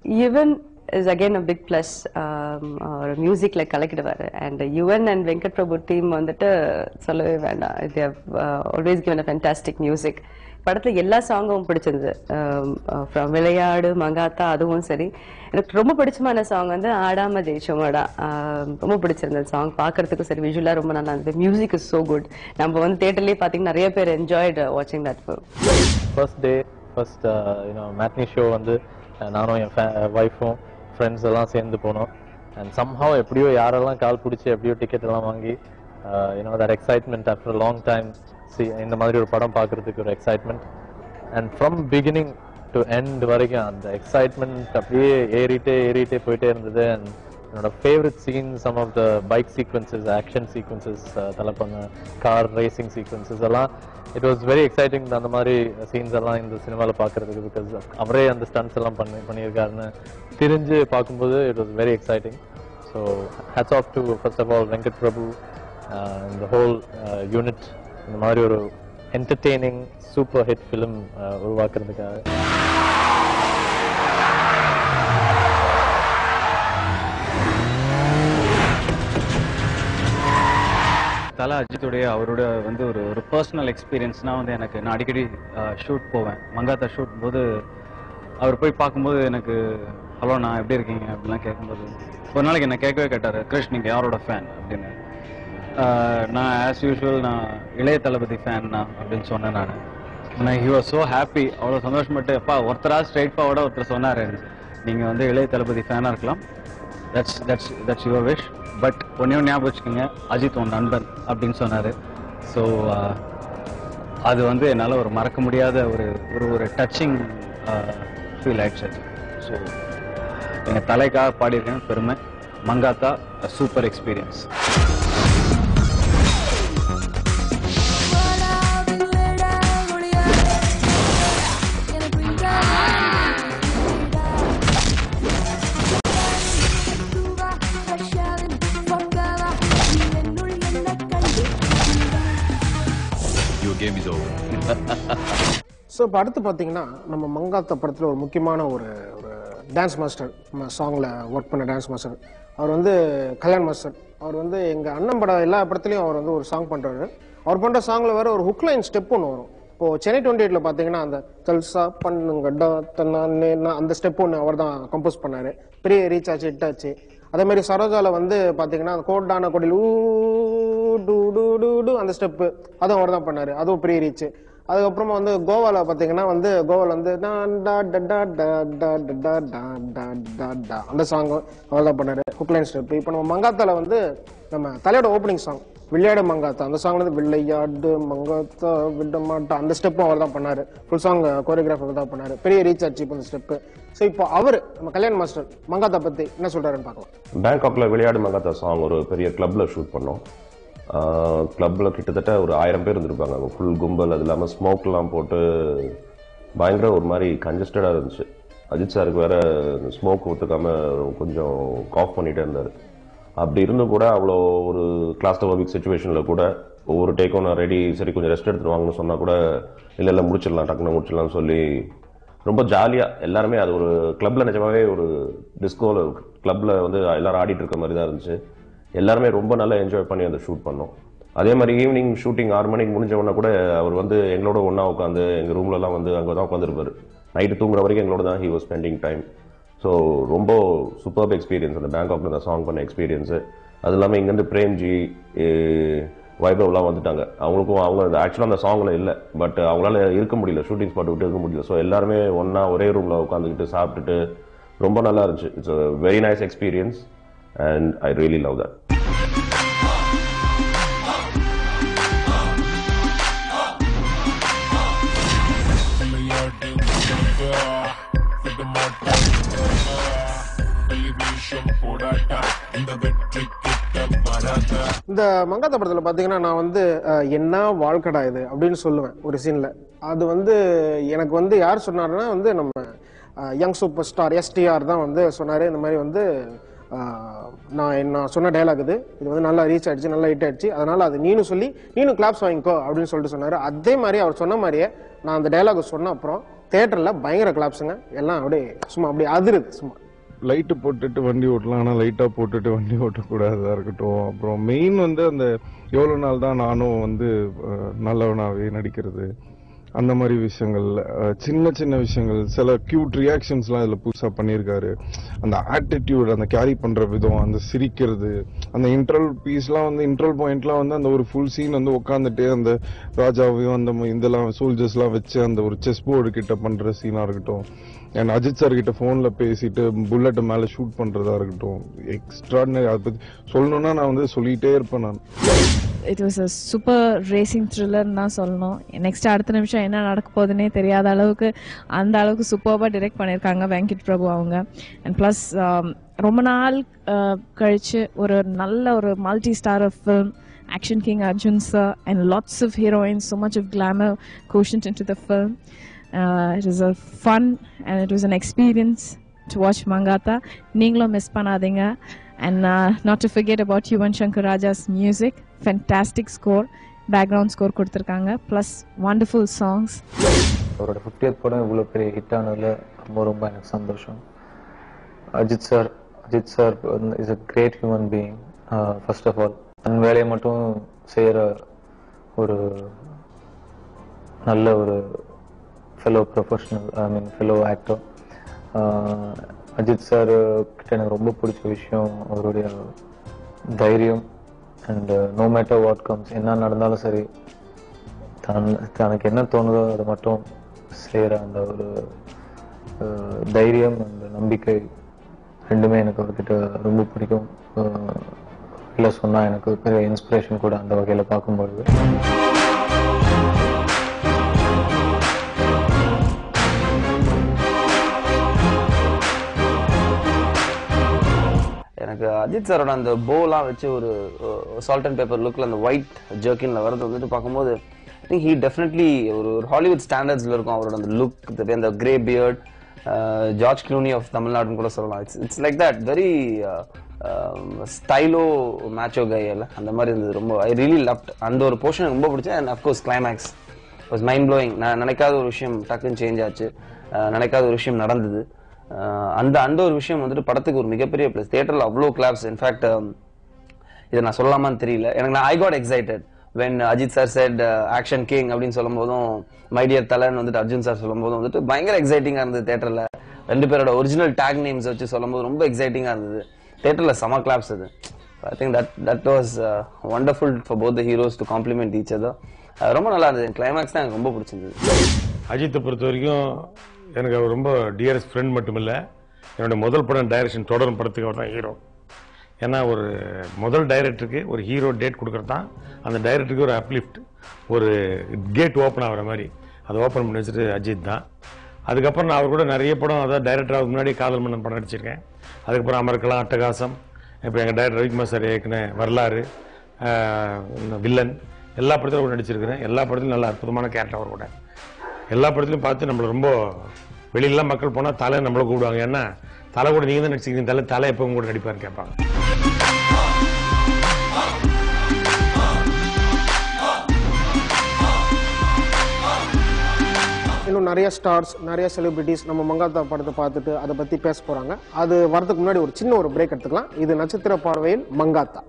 Yuvan is again a big plus. Or music like கலக்கிடுவாரு. And Yuvan and Venkat Prabhu team வந்துட்டு சொல்லவே வேண்டாம். They have always given a fantastic music. படத்துல எல்லா சாங்கும் பிடிச்சிருந்தது. From விளையாடு மங்காத்தா அதுவும் சரி. எனக்கு ரொம்ப பிடிச்சமான சாங் வந்து ஆடாம ஜெயிச்சோமாடா. ரொம்ப பிடிச்சிருந்தது சாங். பார்க்கறதுக்கு சரி விஷுவலா ரொம்ப நல்லா இருந்தது. Music is so good. நம்ம வந்து தியேட்டர்லயே பாத்தீங்கன்னா நிறைய பேர் enjoyed watching that film. First day, first matinee show வந்து நானும் என் வைஃபும் ஃப்ரெண்ட்ஸ் எல்லாம் சேர்ந்து போனோம். அண்ட் சம்ஹவ் எப்படியோ யாரெல்லாம் கால் பிடிச்சி எப்படியோ டிக்கெட் எல்லாம் வாங்கி that excitement after a long time இந்த மாதிரி ஒரு படம் பார்க்கறதுக்கு ஒரு excitement. And from beginning to end வரைக்கும் அந்த எக்ஸைட்மெண்ட் அப்படியே ஏறிட்டே போயிட்டே இருந்தது. அண்ட் என்னோட favourite scene some of the bike sequences, action sequences, Thala பண்ண கார் ரேசிங் சீக்வன்சஸ் எல்லாம் இட் வாஸ் வெரி எக்ஸைட்டிங். அந்த மாதிரி சீன்ஸ் எல்லாம் இந்த சினிமாவில் பார்க்கறதுக்கு பிகாஸ் அவரே அந்த ஸ்டன்ட்ஸ் எல்லாம் பண்ணியிருக்காருன்னு தெரிஞ்சு பார்க்கும்போது it was very exciting. So hats off to first of all Venkat Prabhu இந்த ஹோல் யூனிட் இந்த மாதிரி ஒரு என்டர்டெய்னிங் சூப்பர் ஹிட் ஃபிலிம் உருவாக்குறதுக்காக. தலை அஜித்துடைய அவரோட வந்து ஒரு பர்சனல் எக்ஸ்பீரியன்ஸ்னால் வந்து எனக்கு நான் அடிக்கடி ஷூட் போவேன். மங்காத்தா ஷூட் போது அவர் போய் பார்க்கும்போது எனக்கு ஹலோ நான் எப்படி இருக்கீங்க அப்படிலாம் கேட்கும்போது ஒரு நாளைக்கு என்ன கேட்கவே கேட்டார், கிருஷ் நீங்கள் யாரோட ஃபேன் அப்படின்னு. நான் ஆஸ் யூஷுவல் நான் இளைய தளபதி ஃபேன் தான் அப்படின்னு சொன்னேன். நான் ஹி வாஸ் ஸோ ஹாப்பி, அவ்வளோ சந்தோஷப்பட்டு அப்பா ஒருத்தராக ஸ்ட்ரைட் ஃபார்வர்டாக ஒருத்தர் சொன்னார், நீங்கள் வந்து இளைய தளபதி ஃபேனாக இருக்கலாம், தட்ஸ் யுவர் விஷ், பட் ஒன்றையும் ஞாபகம் வச்சுக்கோங்க அஜித் உன் நண்பன் அப்படின்னு சொன்னார். ஸோ அது வந்து என்னால் ஒரு மறக்க முடியாத ஒரு டச்சிங் ஃபீல் ஆயிடுச்சு. ஸோ எங்கள் தலைக்காக பாடியிருக்கேன் பெருமை. Mankatha super experience. ஸோ இப்போ அடுத்து பார்த்தீங்கன்னா நம்ம மங்காத்தா படத்தில் ஒரு முக்கியமான ஒரு டான்ஸ் மாஸ்டர், சாங்கில் ஒர்க் பண்ண டான்ஸ் மாஸ்டர் அவர் வந்து கல்யாண் மாஸ்டர். அவர் வந்து எங்கள் அண்ணன் படம் எல்லா படத்துலையும் அவர் வந்து ஒரு சாங் பண்ணுறாரு. அவர் பண்ணுற சாங்கில் வேறு ஒரு ஹுக்லைன் ஸ்டெப் ஒன்று வரும். இப்போது சென்னை 28 பார்த்தீங்கன்னா அந்த தல்சா பண்ணுங்கடா தன்னா அந்த ஸ்டெப் ஒன்று அவர் தான் கம்போஸ் பண்ணார். பெரிய ரீச் ஆச்சு, ஹிட் ஆச்சு. அதேமாதிரி சரோஜாவில் வந்து பார்த்தீங்கன்னா அந்த கோட்டான கொடியில் டூ டூ டூ டூ அந்த ஸ்டெப்பு அதுவும் அவர் தான் பண்ணார். அதுவும் பெரிய ரீச்சு. அதுக்கப்புறமா வந்து கோவாவில் பார்த்தீங்கன்னா வந்து கோவாவில் வந்து அந்த சாங்கும் அவர் தான் பண்ணார், ஹுக்லைன் ஸ்டெப்பு. இப்போ நம்ம மங்காத்தாவில் வந்து நம்ம தலையோட ஓப்பனிங் சாங் விளையாடு மங்காத்தா, அந்த சாங்ல வந்து விளையாடு மங்காத்தா விட மாட்டா அந்த ஸ்டெப்பும் அவர் தான் பண்ணாரு. ஃபுல் சாங் கோரியோகிராஃபர் தான் பண்ணாரு. பெரிய ரீச் ஆச்சு இப்போ அந்த ஸ்டெப்பு. ஸோ இப்போ அவர் நம்ம கல்யாண் மாஸ்டர் மங்காத்தா பற்றி என்ன சொல்றாருன்னு பார்க்கலாம். பேங்காக்ல விளையாடு மங்காத்தா சாங் ஒரு பெரிய கிளப்ல ஷூட் பண்ணோம். கிளப்பில் கிட்டத்தட்ட ஒரு 1000 பேர் இருந்திருப்பாங்க. அவங்க ஃபுல் கும்பல், அது இல்லாமல் ஸ்மோக்லாம் போட்டு பயங்கர ஒரு மாதிரி கன்ஜஸ்டடாக இருந்துச்சு. அஜித் சாருக்கு வேறு ஸ்மோக் ஒத்துக்காமல் கொஞ்சம் காஃப் பண்ணிகிட்டே இருந்தார். அப்படி இருந்தும் கூட அவ்வளோ ஒரு கிளாஸ்ட்ரோபிக் சுச்சுவேஷனில் கூட ஒவ்வொரு டேக்கும் நான் ரெடி, சரி கொஞ்சம் ரெஸ்ட் எடுத்துகிட்டு வாங்கன்னு சொன்னால் கூட இல்லை முடிச்சிடலாம், டக்குன்னு முடிச்சிடலாம்னு சொல்லி ரொம்ப ஜாலியாக எல்லாருமே. அது ஒரு கிளப்பில் நிஜமாகவே ஒரு டிஸ்கோவில் கிளப்பில் வந்து எல்லோரும் ஆடிட்டு இருக்க மாதிரி தான் இருந்துச்சு. எல்லாருமே ரொம்ப நல்லா என்ஜாய் பண்ணி அதை ஷூட் பண்ணோம். அதே மாதிரி ஈவினிங் ஷூட்டிங் 6 மணிக்கு முடிஞ்ச உடனே கூட அவர் வந்து எங்களோட ஒன்றா உட்காந்து எங்கள் ரூம்லலாம் வந்து அங்கே தான் உட்காந்துருப்பார். நைட்டு தூங்குற வரைக்கும் எங்களோட தான் he was spending time. So ரொம்ப சூப்பர்ப் எக்ஸ்பீரியன்ஸ் அந்த பேங்காக்ல அந்த சாங் பண்ண எக்ஸ்பீரியன்ஸு. அது இல்லாமல் இங்கேருந்து பிரேம்ஜி, வைபவ்லாம் வந்துட்டாங்க. அவங்களுக்கும் அவங்க ஆக்சுவலாக அந்த சாங்கில் இல்லை, பட் அவங்களால இருக்க முடியல, ஷூட்டிங் ஸ்பாட் விட்டு இருக்க முடியல. ஸோ எல்லாருமே ஒன்றா ஒரே ரூமில் உட்காந்துக்கிட்டு சாப்பிட்டுட்டு ரொம்ப நல்லா இருந்துச்சு. It's a very nice experience and I really love that. இந்த மங்காத்தா படத்தில் பார்த்தீங்கன்னா நான் வந்து என்ன வாழ்க்கடா இது அப்படின்னு சொல்லுவேன் ஒரு சீனில். அது வந்து எனக்கு வந்து யார் சொன்னாருன்னா வந்து நம்ம யங் சூப்பர் ஸ்டார் எஸ்டிஆர் தான் வந்து சொன்னார். இந்த மாதிரி வந்து நான் சொன்ன டைலாக் இது வந்து நல்லா ரீச் ஆயிடுச்சு, நல்லா ஹிட் ஆயிடுச்சு, அதனால அது நீனும் கிளாப்ஸ் வாங்கிக்கோ அப்படின்னு சொல்லிட்டு சொன்னார். அதே மாதிரி அவர் சொன்ன மாதிரியே நான் அந்த டைலாக் சொன்ன அப்புறம் தியேட்டரில் பயங்கர கிளாப்ஸுங்க, எல்லாம் அப்படியே சும்மா அப்படியே அதிருது. சும்மா லைட்டு போட்டுட்டு வண்டி ஓட்டலாம், ஆனால் லைட்டாக போட்டுட்டு வண்டி ஓட்டக்கூடாதா இருக்கட்டும். அப்புறம் மெயின் வந்து அந்த எவ்வளோ நாள் தான் நானும் வந்து நல்லவனாகவே நடிக்கிறது, அந்த மாதிரி விஷயங்கள், சின்ன சின்ன விஷயங்கள், சில கியூட் ரியாக்ஷன்ஸ்லாம் இதில் புதுசாக பண்ணியிருக்காரு. அந்த ஆட்டிடியூட், அந்த கேரி பண்ணுற விதம், அந்த சிரிக்கிறது, அந்த இன்ட்ரல் பீஸ்லாம் வந்து இன்ட்ரல் பாயிண்ட்லாம் வந்து அந்த ஒரு ஃபுல் சீன் வந்து உட்காந்துட்டு அந்த ராஜாவையும் அந்த இதெல்லாம் சோல்ஜர்ஸ்லாம் வச்சு அந்த ஒரு செஸ் போர்டு கிட்ட பண்ணுற சீனாக இருக்கட்டும், அண்ட் அஜித் சார் கிட்ட ஃபோனில் பேசிட்டு புல்லட்டை மேலே ஷூட் பண்ணுறதா இருக்கட்டும், எக்ஸ்ட்ராடினரி. அதை பற்றி சொல்லணுன்னா நான் வந்து சொல்லிகிட்டே இருப்பேன் நான். It was a super racing த்ரில்லர்னு தான் சொல்லணும். நெக்ஸ்ட் அடுத்த நிமிஷம் என்ன நடக்க போகுதுன்னே தெரியாத அளவுக்கு அந்த அளவுக்கு சூப்பராக டிரெக்ட் பண்ணியிருக்காங்க வெங்கட் பிரபு அவங்க. அண்ட் ப்ளஸ் ரொம்ப நாள் கழிச்சு ஒரு நல்ல ஒரு multi starrer film, Action King Arjun sir, and lots of heroines, so much of glamour quotient into the film. It was a fun and it was an experience to watch Mangata. Ninglo miss panadinga. And not to forget about Yuvan Shankar Raja's music, fantastic score, background score கொடுத்திருக்காங்க, plus wonderful songs. அவரோட 50th படம் இவ்வளோ பெரிய hit ஆனதில் ரொம்ப ரொம்ப எனக்கு சந்தோஷம். Ajith sir is a great human being. First of all தன் வேலையை மட்டும் செய்கிற ஒரு நல்ல ஒரு fellow professional, fellow actor. Ajith sir கிட்ட எனக்கு ரொம்ப பிடிச்ச விஷயம் அவருடைய தைரியம். And no matter what comes, என்ன நடந்தாலும் சரி தனக்கு என்ன தோணுதோ அதை மட்டும் செய்கிற அந்த ஒரு தைரியம், அந்த நம்பிக்கை ரெண்டுமே எனக்கு அவர்கிட்ட ரொம்ப பிடிக்கும். இல்லை சொன்னால் எனக்கு பெரிய இன்ஸ்பிரேஷன் கூட அந்த வகையில் பார்க்கும்பொழுது. எனக்கு அஜித் சாரோட அந்த போலாம் வச்சு ஒரு சால்ட் அண்ட் பேப்பர் லுக்கில் அந்த ஒயிட் ஜர்க்கின்ல வரது வந்துட்டு பார்க்கும்போது ஐ திங்க் ஹீ டெஃபினெட்லி ஒரு ஹாலிவுட் ஸ்டாண்டர்ட்ஸில் இருக்கும் அவரோட அந்த லுக், அந்த grey beard, George Clooney of தமிழ்நாடுன்னு கூட சொல்லலாம். It's like that very stylo macho guy இல்லை, அந்த மாதிரி இருந்தது. ரொம்ப ஐ ரியலி லவ்ட் அந்த ஒரு போர்ஷன் ரொம்ப பிடிச்சேன். And of course climax was mind blowing. நான் நினைக்காத ஒரு விஷயம் டக்குன்னு சேஞ்ச் ஆச்சு, நினைக்காத ஒரு விஷயம் நடந்தது. அந்த ஒரு விஷயம் வந்துட்டு படத்துக்கு ஒரு மிகப்பெரிய பிளஸ். தியேட்டரில் அவ்வளோ கிளாப்ஸ். இன்ஃபேக்ட் இதை நான் சொல்லலாமான்னு தெரியல, எனக்கு I got excited when Ajith sir said action king அப்படின்னு சொல்லும் போதும், மை டியர் தலன் வந்துட்டு அர்ஜுன் சார் சொல்லும் போதும் வந்துட்டு பயங்கர எக்ஸைட்டிங்காக இருந்தது. தியேட்டரில் ரெண்டு பேரோட ஒரிஜினல் டேக் நேம்ஸ் வச்சு சொல்லும் போது ரொம்ப எக்ஸைட்டிங்காக இருந்தது. தியேட்டரில் செம கிளாப்ஸ் அது. I think that was wonderful for both the heroes to compliment each other. ரொம்ப நல்லா இருந்தது. கிளைமேக்ஸ் தான் எனக்கு ரொம்ப பிடிச்சிருந்தது. அஜித்தை பொறுத்த வரைக்கும் எனக்கு அவர் ரொம்ப டியரஸ்ட் ஃப்ரெண்ட் மட்டும் இல்லை, என்னோடய முதல் படம் டைரக்ஷன் தொடரும் படத்துக்கு அவர் தான் ஹீரோ. ஏன்னா ஒரு முதல் டைரக்டருக்கு ஒரு ஹீரோ டேட் கொடுக்குறது தான் அந்த டைரக்டருக்கு ஒரு அப்லிஃப்ட், ஒரு கேட் ஓப்பன் ஆகிற மாதிரி அதை ஓப்பன் பண்ணி வச்சுட்டு அஜித் தான். அதுக்கப்புறம் நான் அவர் கூட நிறைய படம், அதாவது டைரக்டர் ஆகுது முன்னாடி காதல் மன்னன் படம் நடிச்சிருக்கேன். அதுக்கப்புறம் அமர்க்கலாம், அட்டகாசம், இப்போ எங்கள் டைரக்டர் ரவிக்குமார் சார் ஏற்கனவே வரலாறு, வில்லன், எல்லா படத்திலும் கூட நடிச்சிருக்கிறேன். எல்லா படத்திலும் நல்ல அற்புதமான கேரக்டர் அவர் கூட. எல்லா படத்துலையும் பார்த்து நம்மளை ரொம்ப வெளியிலலாம் மக்கள் போனால் தலை நம்மளை கூப்பிடுவாங்க. ஏன்னா தலை கூட நீங்கள் தான் நடிச்சிருக்கீங்க, தலை எப்போ கூட நடிப்பாருன்னு கேட்பாங்க. இன்னும் நிறைய ஸ்டார்ஸ், நிறைய செலிபிரிட்டிஸ் நம்ம மங்காத்தா படத்தை பார்த்துட்டு அதை பற்றி பேச போகிறாங்க. அது வரதுக்கு முன்னாடி ஒரு சின்ன ஒரு பிரேக் எடுத்துக்கலாம். இது நட்சத்திர பார்வையில் மங்காத்தா.